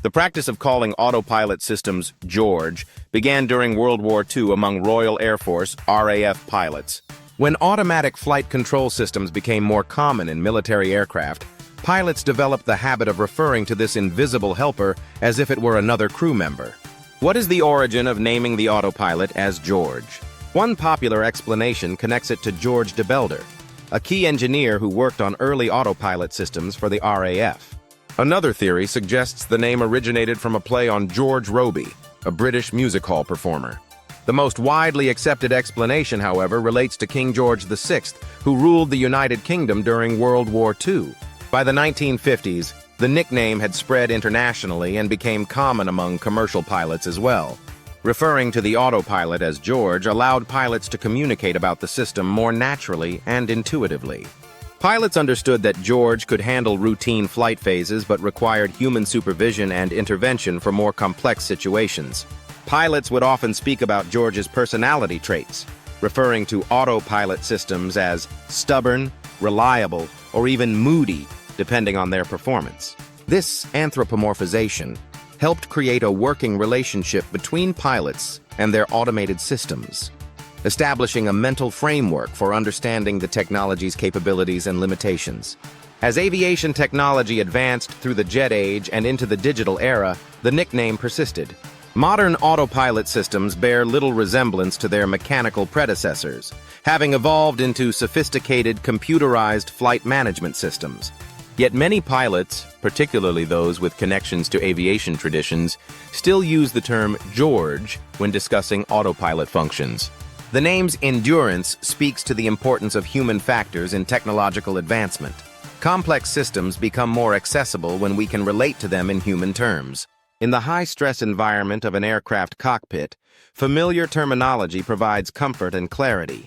The practice of calling autopilot systems George began during World War II among Royal Air Force RAF pilots. When automatic flight control systems became more common in military aircraft, pilots developed the habit of referring to this invisible helper as if it were another crew member. What is the origin of naming the autopilot as George? One popular explanation connects it to George de Belder, a key engineer who worked on early autopilot systems for the RAF. Another theory suggests the name originated from a play on George Robey, a British music hall performer. The most widely accepted explanation, however, relates to King George VI, who ruled the United Kingdom during World War II. By the 1950s, the nickname had spread internationally and became common among commercial pilots as well. Referring to the autopilot as George allowed pilots to communicate about the system more naturally and intuitively. Pilots understood that George could handle routine flight phases but required human supervision and intervention for more complex situations. Pilots would often speak about George's personality traits, referring to autopilot systems as stubborn, reliable, or even moody, depending on their performance. This anthropomorphization helped create a working relationship between pilots and their automated systems, establishing a mental framework for understanding the technology's capabilities and limitations. As aviation technology advanced through the jet age and into the digital era, the nickname persisted. Modern autopilot systems bear little resemblance to their mechanical predecessors, having evolved into sophisticated computerized flight management systems. Yet many pilots, particularly those with connections to aviation traditions, still use the term George when discussing autopilot functions. The name's endurance speaks to the importance of human factors in technological advancement. Complex systems become more accessible when we can relate to them in human terms. In the high-stress environment of an aircraft cockpit, familiar terminology provides comfort and clarity.